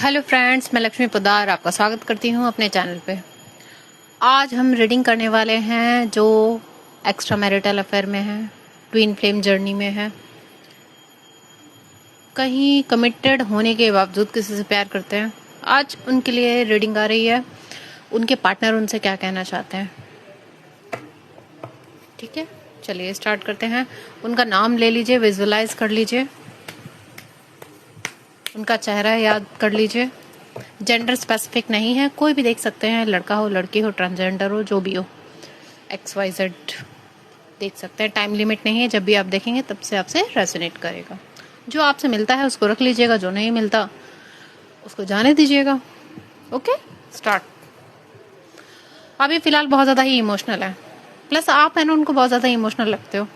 Hello friends, मैं लक्ष्मी पोदार आपका स्वागत करती हूँ अपने चैनल पे। आज हम रीडिंग करने वाले हैं जो एक्स्ट्रा मैरिटल अफेयर में है, ट्विन फ्लेम जर्नी में है, कहीं कमिटेड होने के बावजूद किसी से प्यार करते हैं। आज उनके लिए रीडिंग आ रही है, उनके पार्टनर उनसे क्या कहना चाहते हैं। ठीक है, चलिए स्टार्ट करते हैं। उनका नाम ले लीजिए, विजुअलाइज कर लीजिए, उनका चेहरा याद कर लीजिए। जेंडर स्पेसिफिक नहीं है, कोई भी देख सकते हैं, लड़का हो, लड़की हो, ट्रांसजेंडर हो, जो भी हो, XYZ देख सकते हैं। टाइम लिमिट नहीं है, जब भी आप देखेंगे तब से आपसे रेजोनेट करेगा। जो आपसे मिलता है उसको रख लीजिएगा, जो नहीं मिलता उसको जाने दीजिएगा। Okay, start. अभी फिलहाल बहुत ज़्यादा ही इमोशनल है, प्लस आप है ना उनको बहुत ज़्यादा इमोशनल लगते हो,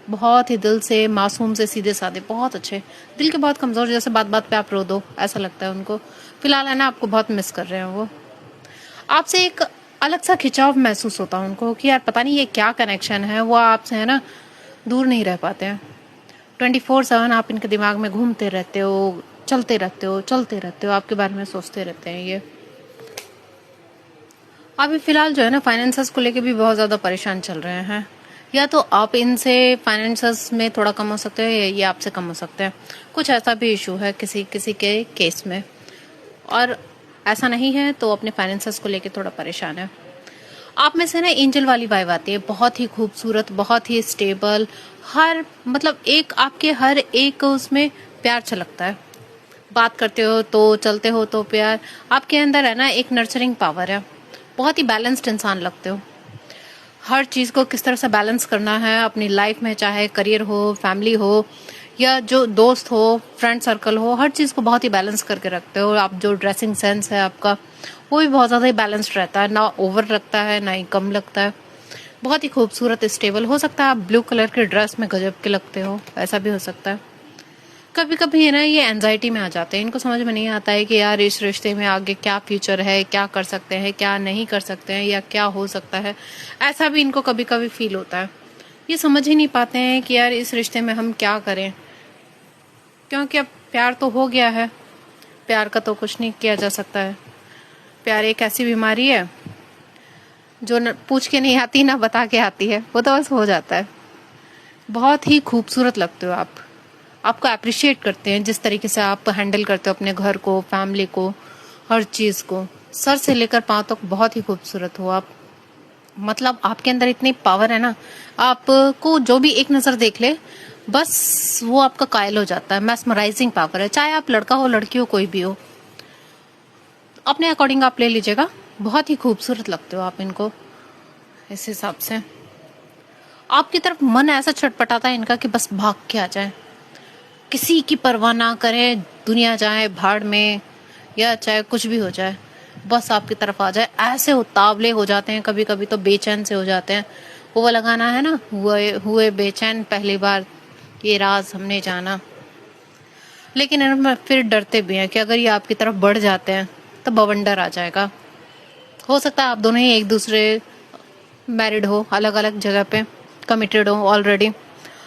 बहुत ही दिल से, मासूम से, सीधे साधे, बहुत अच्छे, दिल के बहुत कमज़ोर, जैसे बात बात पे आप रो दो, ऐसा लगता है उनको। फिलहाल है ना आपको बहुत मिस कर रहे हैं वो। आपसे एक अलग सा खिंचाव महसूस होता है उनको कि यार पता नहीं ये क्या कनेक्शन है, वो आपसे है ना दूर नहीं रह पाते हैं। 24/7 आप इनके दिमाग में घूमते रहते हो, चलते रहते हो, चलते रहते हो, आपके बारे में सोचते रहते हैं ये। अभी फिलहाल जो है ना फाइनेंसेस को लेके भी बहुत ज़्यादा परेशान चल रहे हैं। या तो आप इनसे फाइनेंसेस में थोड़ा कम हो सकते हैं, या ये आपसे कम हो सकते हैं। कुछ ऐसा भी इशू है किसी किसी के केस में, और ऐसा नहीं है तो अपने फाइनेंसेस को लेके थोड़ा परेशान है। आप में से ना एंजल वाली वाइब आती है, बहुत ही खूबसूरत, बहुत ही स्टेबल, हर मतलब एक आपके हर एक उसमें प्यार छलकता है। बात करते हो तो, चलते हो तो प्यार, आपके अंदर है ना एक नर्चरिंग पावर है। बहुत ही बैलेंस्ड इंसान लगते हो। हर चीज़ को किस तरह से बैलेंस करना है अपनी लाइफ में, चाहे करियर हो, फैमिली हो, या जो दोस्त हो, फ्रेंड सर्कल हो, हर चीज़ को बहुत ही बैलेंस करके रखते हो। आप जो ड्रेसिंग सेंस है आपका, वो भी बहुत ज़्यादा ही बैलेंस्ड रहता है, ना ओवर लगता है ना ही कम लगता है। बहुत ही खूबसूरत, स्टेबल। हो सकता है आप ब्लू कलर के ड्रेस में गजब के लगते हो, ऐसा भी हो सकता है। कभी कभी है ना ये एंजाइटी में आ जाते हैं, इनको समझ में नहीं आता है कि यार इस रिश्ते में आगे क्या फ्यूचर है, क्या कर सकते हैं, क्या नहीं कर सकते हैं, या क्या हो सकता है। ऐसा भी इनको कभी कभी फील होता है। ये समझ ही नहीं पाते हैं कि यार इस रिश्ते में हम क्या करें, क्योंकि अब प्यार तो हो गया है, प्यार का तो कुछ नहीं किया जा सकता है। प्यार एक ऐसी बीमारी है जो न पूछ के नहीं आती ना बता के आती है, वो तो बस हो जाता है। बहुत ही खूबसूरत लगते हो आप, आपको अप्रिशिएट करते हैं जिस तरीके से आप हैंडल करते हो अपने घर को, फैमिली को, हर चीज़ को, सर से लेकर पांव तक बहुत ही खूबसूरत हो आप। मतलब आपके अंदर इतनी पावर है ना, आपको जो भी एक नज़र देख ले बस वो आपका कायल हो जाता है। मैस्मराइजिंग पावर है, चाहे आप लड़का हो, लड़की हो, कोई भी हो, अपने अकॉर्डिंग आप ले लीजिएगा। बहुत ही खूबसूरत लगते हो आप इनको, इस हिसाब से आपकी तरफ मन ऐसा छटपटाता है इनका कि बस भाग के आ जाए, किसी की परवाह ना करें, दुनिया जाए भाड़ में या चाहे कुछ भी हो जाए, बस आपकी तरफ आ जाए। ऐसे उतावले हो जाते हैं, कभी कभी तो बेचैन से हो जाते हैं। वो लगाना है ना, हुए बेचैन पहली बार, ये राज हमने जाना। लेकिन इनमें फिर डरते भी हैं कि अगर ये आपकी तरफ बढ़ जाते हैं तो बवंडर आ जाएगा। हो सकता है आप दोनों ही एक दूसरे मैरिड हो, अलग अलग जगह पे कमिटेड हो ऑलरेडी,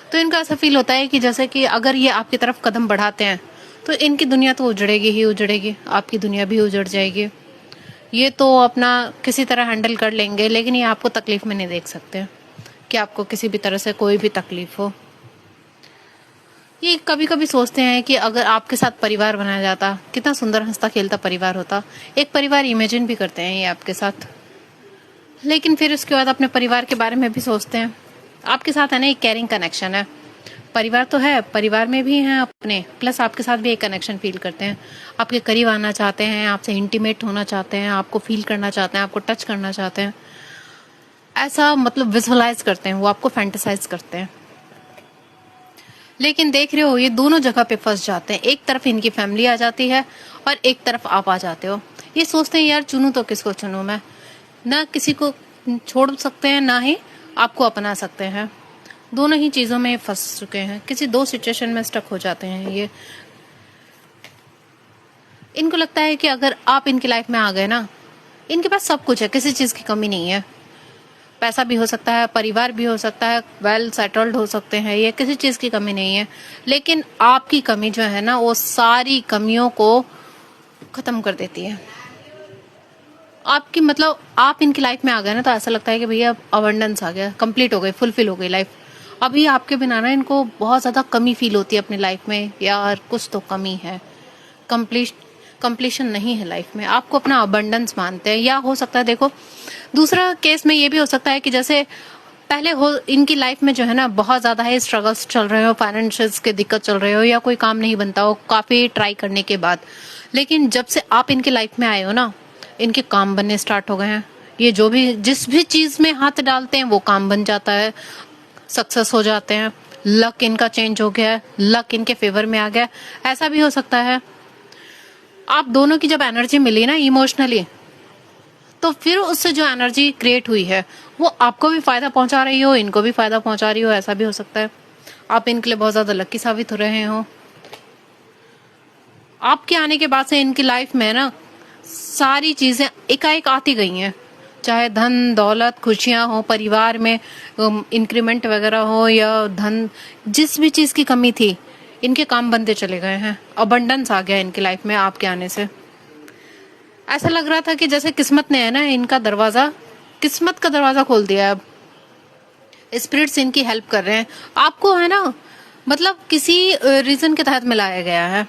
तो इनका ऐसा फील होता है कि जैसे कि अगर ये आपकी तरफ कदम बढ़ाते हैं तो इनकी दुनिया तो उजड़ेगी ही उजड़ेगी, आपकी दुनिया भी उजड़ जाएगी। ये तो अपना किसी तरह हैंडल कर लेंगे, लेकिन ये आपको तकलीफ में नहीं देख सकते कि आपको किसी भी तरह से कोई भी तकलीफ हो। ये कभी कभी सोचते हैं कि अगर आपके साथ परिवार बनाया जाता, कितना सुंदर हंसता खेलता परिवार होता। एक परिवार इमेजिन भी करते हैं ये आपके साथ, लेकिन फिर उसके बाद अपने परिवार के बारे में भी सोचते हैं। आपके साथ है ना एक कैरिंग कनेक्शन है, परिवार तो है, परिवार में भी हैं अपने, प्लस आपके साथ भी एक कनेक्शन फील करते हैं। आपके करीब आना चाहते हैं, आपसे इंटीमेट होना चाहते हैं, आपको फील करना चाहते हैं, आपको टच करना चाहते हैं। ऐसा मतलब विजुअलाइज करते हैं वो, आपको फैंटेसाइज करते हैं। लेकिन देख रहे हो ये दोनों जगह पे फंस जाते हैं। एक तरफ इनकी फैमिली आ जाती है और एक तरफ आप आ जाते हो। ये सोचते हैं यार चुनूं तो किसको चुनूं मैं, ना किसी को छोड़ सकते हैं ना ही आपको अपना सकते हैं। दोनों ही चीजों में फंस चुके हैं, किसी दो सिचुएशन में स्टक हो जाते हैं ये। इनको लगता है कि अगर आप इनकी लाइफ में आ गए ना, इनके पास सब कुछ है, किसी चीज की कमी नहीं है। पैसा भी हो सकता है, परिवार भी हो सकता है, वेल सेटल्ड हो सकते हैं, ये किसी चीज की कमी नहीं है। लेकिन आपकी कमी जो है ना, वो सारी कमियों को खत्म कर देती है आपकी। मतलब आप इनकी लाइफ में आ गए ना तो ऐसा लगता है कि भैया अबंडेंस आ गया, कंप्लीट हो गई, फुलफिल हो गई लाइफ। अभी आपके बिना ना इनको बहुत ज्यादा कमी फील होती है अपनी लाइफ में, यार कुछ तो कमी है, कंप्लीशन नहीं है लाइफ में। आपको अपना अबंडेंस मानते हैं। या हो सकता है देखो, दूसरा केस में ये भी हो सकता है कि जैसे पहले हो इनकी लाइफ में जो है ना बहुत ज्यादा है स्ट्रगल्स चल रहे हो, फाइनेंशियल्स के दिक्कत चल रहे हो, या कोई काम नहीं बनता हो काफी ट्राई करने के बाद, लेकिन जब से आप इनकी लाइफ में आए हो ना, इनके काम बनने स्टार्ट हो गए हैं। ये जो भी जिस भी चीज में हाथ डालते हैं वो काम बन जाता है, सक्सेस हो जाते हैं। लक इनका चेंज हो गया है, लक इनके फेवर में आ गया। ऐसा भी हो सकता है आप दोनों की जब एनर्जी मिली ना इमोशनली, तो फिर उससे जो एनर्जी क्रिएट हुई है वो आपको भी फायदा पहुंचा रही हो, इनको भी फायदा पहुंचा रही हो। ऐसा भी हो सकता है आप इनके लिए बहुत ज्यादा लकी साबित हो रहे हो। आपके आने के बाद से इनकी लाइफ में ना सारी चीजें एकाएक आती गई हैं, चाहे धन दौलत खुशियां हो, परिवार में इंक्रीमेंट वगैरह हो, या धन जिस भी चीज की कमी थी इनके काम बनते चले गए हैं। अबंडेंस आ गया इनकी लाइफ में आपके आने से। ऐसा लग रहा था कि जैसे किस्मत ने है ना इनका दरवाजा, किस्मत का दरवाजा खोल दिया है। अब स्पिरिट्स इनकी हेल्प कर रहे हैं आपको, है ना। मतलब किसी रीजन के तहत मिलाया गया है,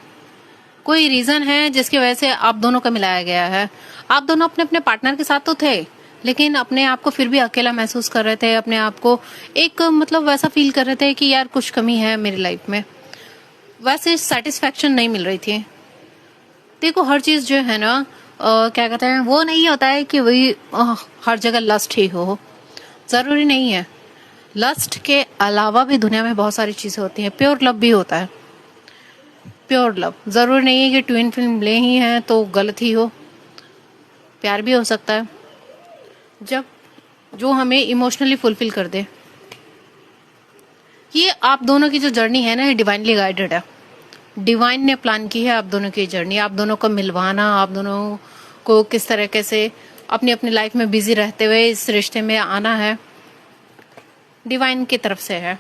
कोई रीजन है जिसकी वजह से आप दोनों का मिलाया गया है। आप दोनों अपने अपने पार्टनर के साथ तो थे, लेकिन अपने आप को फिर भी अकेला महसूस कर रहे थे। अपने आप को एक मतलब वैसा फील कर रहे थे कि यार कुछ कमी है मेरी लाइफ में, वैसे सेटिस्फेक्शन नहीं मिल रही थी। देखो हर चीज जो है ना क्या कहते हैं, वो नहीं होता है कि वही हर जगह लस्ट ही हो, जरूरी नहीं है। लस्ट के अलावा भी दुनिया में बहुत सारी चीजें होती हैं। प्योर लव भी होता है, प्योर लव। जरूरी नहीं है कि ट्विन फिल्म ले ही है तो गलत ही हो, प्यार भी हो सकता है जब जो हमें इमोशनली फुलफिल कर दे। ये आप दोनों की जो जर्नी है ना, ये डिवाइनली गाइडेड है। डिवाइन ने प्लान की है आप दोनों की जर्नी, आप दोनों को मिलवाना, आप दोनों को किस तरीके से अपनी अपनी लाइफ में बिजी रहते हुए इस रिश्ते में आना है, डिवाइन की तरफ से है।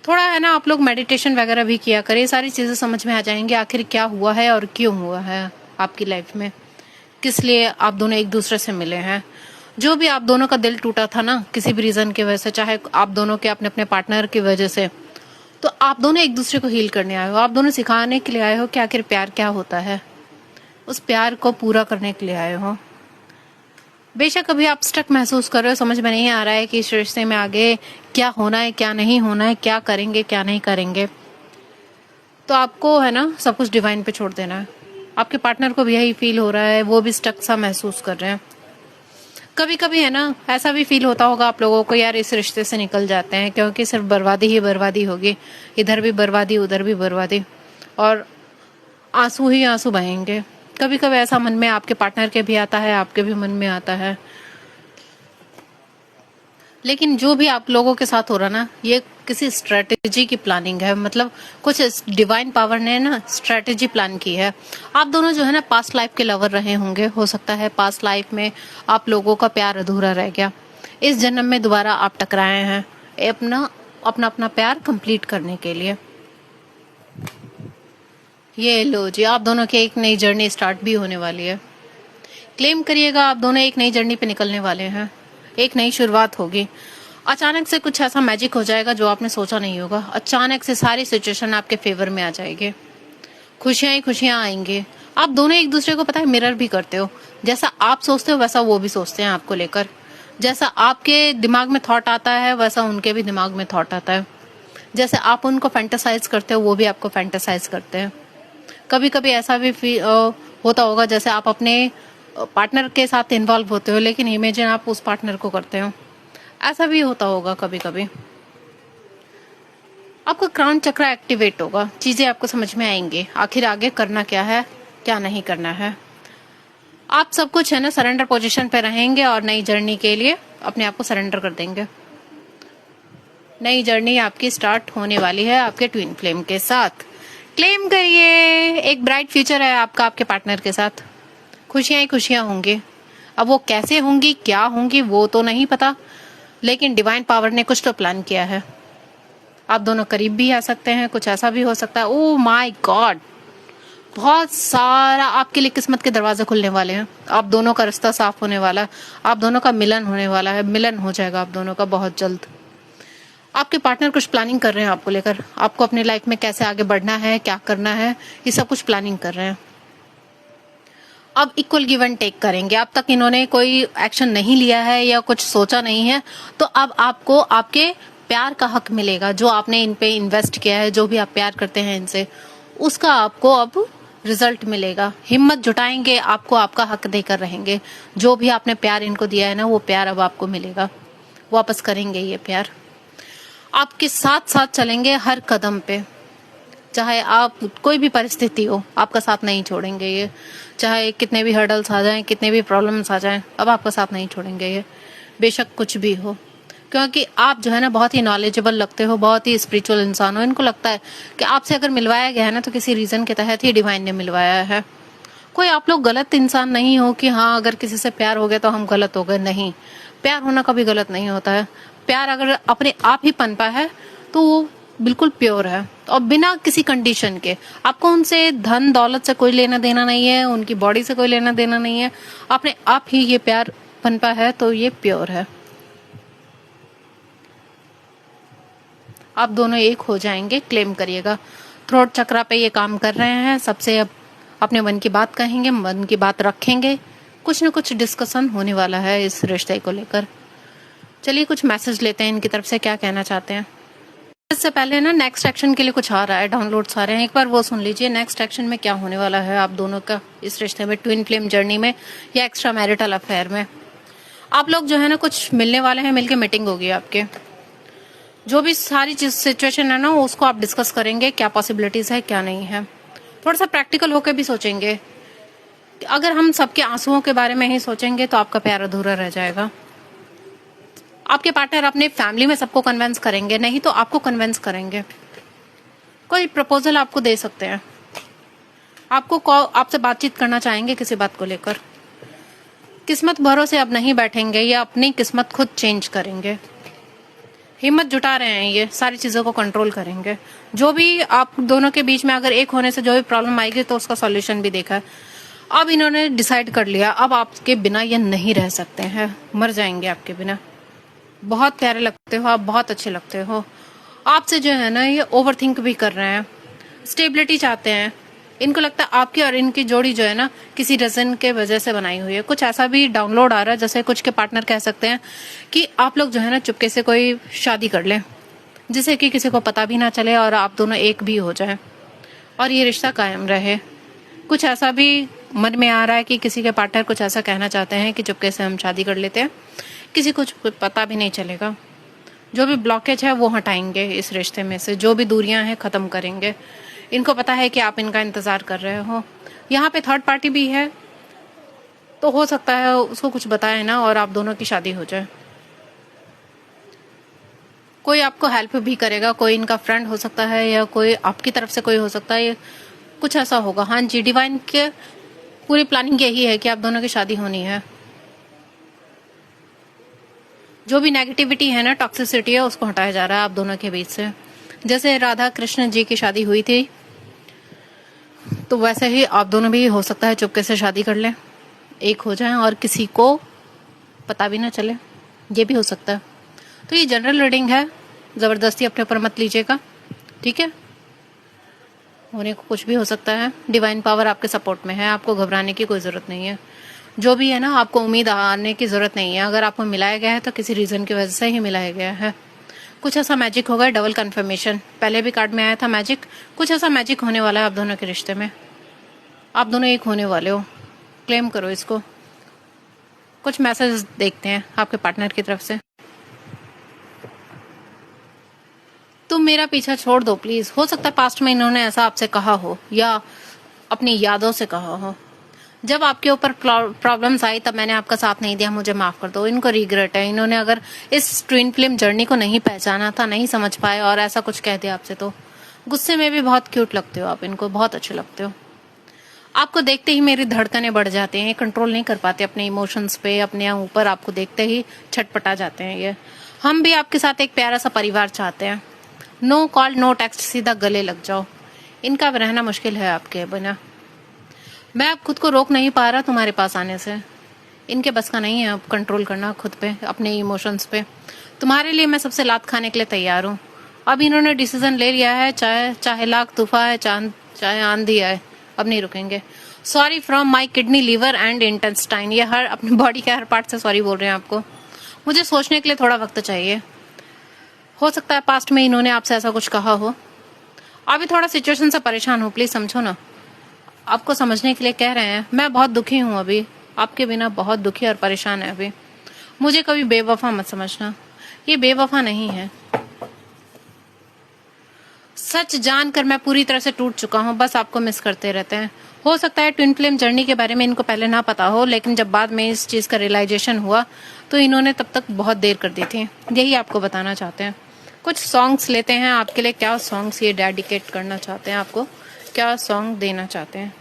थोड़ा है ना आप लोग मेडिटेशन वगैरह भी किया करें, सारी चीजें समझ में आ जाएंगी आखिर क्या हुआ है और क्यों हुआ है आपकी लाइफ में, किस लिए आप दोनों एक दूसरे से मिले हैं। जो भी आप दोनों का दिल टूटा था ना किसी भी रीजन की वजह से, चाहे आप दोनों के अपने अपने पार्टनर की वजह से, तो आप दोनों एक दूसरे को हील करने आए हो। आप दोनों सिखाने के लिए आए हो कि आखिर प्यार क्या होता है, उस प्यार को पूरा करने के लिए आए हो। बेशक अभी आप स्टक महसूस कर रहे हो, समझ में नहीं आ रहा है कि इस रिश्ते में आगे क्या होना है क्या नहीं होना है, क्या करेंगे क्या नहीं करेंगे, तो आपको है ना सब कुछ डिवाइन पे छोड़ देना है। आपके पार्टनर को भी यही फील हो रहा है, वो भी स्टक सा महसूस कर रहे हैं। कभी कभी है ना ऐसा भी फील होता होगा आप लोगों को, यार इस रिश्ते से निकल जाते हैं क्योंकि सिर्फ बर्बादी ही बर्बादी होगी, इधर भी बर्बादी उधर भी बर्बादी, और आंसू ही आंसू बहेंगे। कभी कभी ऐसा मन में आपके पार्टनर के भी आता है, आपके भी मन में आता है। लेकिन जो भी आप लोगों के साथ हो रहा ना, ये किसी स्ट्रेटेजी की प्लानिंग है। मतलब कुछ डिवाइन पावर ने ना स्ट्रेटेजी प्लान की है। आप दोनों जो है ना पास्ट लाइफ के लवर रहे होंगे, हो सकता है पास्ट लाइफ में आप लोगों का प्यार अधूरा रह गया, इस जन्म में दोबारा आप टकराए हैं अपना अपना अपना प्यार कंप्लीट करने के लिए। ये लो जी, आप दोनों की एक नई जर्नी स्टार्ट भी होने वाली है। क्लेम करिएगा, आप दोनों एक नई जर्नी पे निकलने वाले हैं, एक नई शुरुआत होगी। अचानक से कुछ ऐसा मैजिक हो जाएगा जो आपने सोचा नहीं होगा। अचानक से सारी सिचुएशन आपके फेवर में आ जाएगी, खुशियां ही खुशियां आएंगी। आप दोनों एक दूसरे को पता है मिरर भी करते हो, जैसा आप सोचते हो वैसा वो भी सोचते हैं आपको लेकर। जैसा आपके दिमाग में थॉट आता है वैसा उनके भी दिमाग में थॉट आता है। जैसे आप उनको फैंटेसाइज करते हो वो भी आपको फैंटेसाइज करते हैं। कभी कभी ऐसा भी होता होगा जैसे आप अपने पार्टनर के साथ इन्वॉल्व होते हो लेकिन इमेजिन आप उस पार्टनर को करते हो, ऐसा भी होता होगा कभी कभी। आपका क्राउन चक्र एक्टिवेट होगा, चीजें आपको समझ में आएंगे आखिर आगे करना क्या है क्या नहीं करना है। आप सब कुछ है ना सरेंडर पोजीशन पे रहेंगे और नई जर्नी के लिए अपने आप को सरेंडर कर देंगे। नई जर्नी आपकी स्टार्ट होने वाली है आपके ट्विन फ्लेम के साथ। क्लेम करिए, एक ब्राइट फ्यूचर है आपका आपके पार्टनर के साथ। खुशियां ही खुशियां होंगी। अब वो कैसे होंगी क्या होंगी वो तो नहीं पता, लेकिन डिवाइन पावर ने कुछ तो प्लान किया है। आप दोनों करीब भी आ सकते हैं, कुछ ऐसा भी हो सकता है। ओह माय गॉड, बहुत सारा आपके लिए किस्मत के दरवाजे खुलने वाले हैं। आप दोनों का रिश्ता साफ होने वाला है, आप दोनों का मिलन होने वाला है, मिलन हो जाएगा आप दोनों का बहुत जल्द। आपके पार्टनर कुछ प्लानिंग कर रहे हैं आपको लेकर, आपको अपनी लाइफ में कैसे आगे बढ़ना है, क्या करना है, ये सब कुछ प्लानिंग कर रहे हैं। अब इक्वल गिव एंड टेक करेंगे। अब तक इन्होंने कोई एक्शन नहीं लिया है या कुछ सोचा नहीं है, तो अब आपको आपके प्यार का हक मिलेगा। जो आपने इन पे इन्वेस्ट किया है, जो भी आप प्यार करते हैं इनसे, उसका आपको अब रिजल्ट मिलेगा। हिम्मत जुटाएंगे, आपको आपका हक देकर रहेंगे। जो भी आपने प्यार इनको दिया है ना, वो प्यार अब आपको मिलेगा, वापस करेंगे ये प्यार। आपके साथ साथ चलेंगे हर कदम पे, चाहे आप कोई भी परिस्थिति हो, आपका साथ नहीं छोड़ेंगे ये। चाहे कितने भी हर्डल्स आ जाएं, कितने भी प्रॉब्लम्स आ जाएं, अब आपका साथ नहीं छोड़ेंगे ये, बेशक कुछ भी हो। क्योंकि आप जो है ना बहुत ही नॉलेजेबल लगते हो, बहुत ही स्पिरिचुअल इंसान हो। इनको लगता है कि आपसे अगर मिलवाया गया है ना, तो किसी रीजन के तहत ही डिवाइन ने मिलवाया है। कोई आप लोग गलत इंसान नहीं हो कि हाँ अगर किसी से प्यार हो गया तो हम गलत हो गए, नहीं। प्यार होना कभी गलत नहीं होता है। प्यार अगर अपने आप ही पनपा है तो वो बिल्कुल प्योर है, और बिना किसी कंडीशन के। आपको उनसे धन दौलत से कोई लेना देना नहीं है, उनकी बॉडी से कोई लेना देना नहीं है। अपने आप ही ये प्यार पनपा है तो ये प्योर है। आप दोनों एक हो जाएंगे, क्लेम करिएगा। थ्रोट चक्रा पे ये काम कर रहे हैं। सबसे अब अपने मन की बात कहेंगे, मन की बात रखेंगे। कुछ न कुछ डिस्कशन होने वाला है इस रिश्ते को लेकर। चलिए कुछ मैसेज लेते हैं इनकी तरफ से, क्या कहना चाहते हैं। इससे पहले ना नेक्स्ट एक्शन के लिए कुछ आ रहा है, डाउनलोड्स आ रहे हैं, एक बार वो सुन लीजिए। नेक्स्ट एक्शन में क्या होने वाला है आप दोनों का इस रिश्ते में, ट्विन फ्लेम जर्नी में या एक्स्ट्रा मैरिटल अफेयर में। आप लोग जो है ना कुछ मिलने वाले हैं, मिलके मीटिंग होगी आपके। जो भी सारी चीज सिचुएशन है ना, उसको आप डिस्कस करेंगे, क्या पॉसिबिलिटीज है क्या नहीं है। थोड़ा सा प्रैक्टिकल होकर भी सोचेंगे। अगर हम सबके आंसुओं के बारे में ही सोचेंगे तो आपका प्यार अधूरा रह जाएगा। आपके पार्टनर अपने फैमिली में सबको कन्विंस करेंगे, नहीं तो आपको कन्विंस करेंगे। कोई प्रपोजल आपको दे सकते हैं, आपको आपसे बातचीत करना चाहेंगे किसी बात को लेकर। किस्मत भरोसे अब नहीं बैठेंगे, या अपनी किस्मत खुद चेंज करेंगे। हिम्मत जुटा रहे हैं, ये सारी चीजों को कंट्रोल करेंगे। जो भी आप दोनों के बीच में अगर एक होने से जो भी प्रॉब्लम आएगी तो उसका सॉल्यूशन भी देखा है। अब इन्होंने डिसाइड कर लिया, अब आपके बिना ये नहीं रह सकते हैं, मर जाएंगे आपके बिना। बहुत प्यारे लगते हो आप, बहुत अच्छे लगते हो। आपसे जो है ना ये ओवर थिंक भी कर रहे हैं, स्टेबिलिटी चाहते हैं। इनको लगता है आपकी और इनकी जोड़ी जो है ना किसी रीजन के वजह से बनाई हुई है। कुछ ऐसा भी डाउनलोड आ रहा है, जैसे कुछ के पार्टनर कह सकते हैं कि आप लोग जो है ना चुपके से कोई शादी कर लें, जिससे कि किसी को पता भी ना चले और आप दोनों एक भी हो जाए और ये रिश्ता कायम रहे। कुछ ऐसा भी मन में आ रहा है कि किसी के पार्टनर कुछ ऐसा कहना चाहते हैं कि चुपके से हम शादी कर लेते हैं, किसी को कुछ पता भी नहीं चलेगा। जो भी ब्लॉकेज है वो हटाएंगे इस रिश्ते में से, जो भी दूरियां हैं खत्म करेंगे। इनको पता है कि आप इनका इंतजार कर रहे हो। यहाँ पे थर्ड पार्टी भी है, तो हो सकता है उसको कुछ बताए ना और आप दोनों की शादी हो जाए। कोई आपको हेल्प भी करेगा, कोई इनका फ्रेंड हो सकता है या कोई आपकी तरफ से कोई हो सकता है, कुछ ऐसा होगा। हाँ जी, डिवाइन के पूरी प्लानिंग यही है कि आप दोनों की शादी होनी है। जो भी नेगेटिविटी है ना, टॉक्सिसिटी है, उसको हटाया जा रहा है आप दोनों के बीच से। जैसे राधा कृष्ण जी की शादी हुई थी, तो वैसे ही आप दोनों भी हो सकता है चुपके से शादी कर लें, एक हो जाएं और किसी को पता भी ना चले, ये भी हो सकता है। तो ये जनरल रीडिंग है, जबरदस्ती अपने ऊपर मत लीजिएगा, ठीक है। होने को कुछ भी हो सकता है। डिवाइन पावर आपके सपोर्ट में है, आपको घबराने की कोई जरूरत नहीं है। जो भी है ना, आपको उम्मीद हारने की जरूरत नहीं है। अगर आपको मिलाया गया है तो किसी रीजन की वजह से ही मिलाया गया है। कुछ ऐसा मैजिक होगा, डबल कंफर्मेशन। पहले भी कार्ड में आया था मैजिक, कुछ ऐसा मैजिक होने वाला है आप दोनों के रिश्ते में। आप दोनों एक होने वाले हो, क्लेम करो इसको। कुछ मैसेज देखते हैं आपके पार्टनर की तरफ से। तुम मेरा पीछा छोड़ दो प्लीज। हो सकता है पास्ट में इन्होंने ऐसा आपसे कहा हो या अपनी यादों से कहा हो। जब आपके ऊपर प्रॉब्लम्स आई तब मैंने आपका साथ नहीं दिया, मुझे माफ कर दो। इनको रिग्रेट है। इन्होंने अगर इस ट्विन फ्लेम जर्नी को नहीं पहचाना था, नहीं समझ पाए और ऐसा कुछ कह दिया आपसे, तो गुस्से में भी बहुत क्यूट लगते हो आप, इनको बहुत अच्छे लगते हो। आपको देखते ही मेरी धड़कनें बढ़ जाती हैं, कंट्रोल नहीं कर पाते अपने इमोशंस पे, अपने ऊपर आपको देखते ही छटपटा जाते हैं ये। हम भी आपके साथ एक प्यारा सा परिवार चाहते हैं। नो कॉल नो टेक्स्ट, सीधा गले लग जाओ। इनका रहना मुश्किल है आपके बिना। मैं अब खुद को रोक नहीं पा रहा तुम्हारे पास आने से। इनके बस का नहीं है अब कंट्रोल करना खुद पे, अपने इमोशंस पे। तुम्हारे लिए मैं सबसे लात खाने के लिए तैयार हूँ। अब इन्होंने डिसीजन ले लिया है, चाहे चाहे लाख तूफान है, चाहे आंधी आए, अब नहीं रुकेंगे। Sorry from my kidney, liver and intestine. ये हर अपनी बॉडी के हर पार्ट से सॉरी बोल रहे हैं आपको। मुझे सोचने के लिए थोड़ा वक्त चाहिए। हो सकता है पास्ट में इन्होंने आपसे ऐसा कुछ कहा हो। अभी थोड़ा सिचुएशन से परेशान हूँ, प्लीज समझो ना। आपको समझने के लिए कह रहे हैं। मैं बहुत दुखी हूँ अभी, आपके बिना बहुत दुखी और परेशान है अभी। मुझे कभी बेवफा मत समझना, ये बेवफा नहीं है। सच जानकर मैं पूरी तरह से टूट चुका हूँ, बस आपको मिस करते रहते हैं। हो सकता है ट्विन फ्लेम जर्नी के बारे में इनको पहले ना पता हो, लेकिन जब बाद में इस चीज का रियलाइजेशन हुआ तो इन्होंने तब तक बहुत देर कर दी थी। यही आपको बताना चाहते हैं। कुछ सॉन्ग्स लेते हैं आपके लिए। क्या सॉन्ग्स ये डेडिकेट करना चाहते हैं आपको, क्या सॉन्ग देना चाहते हैं?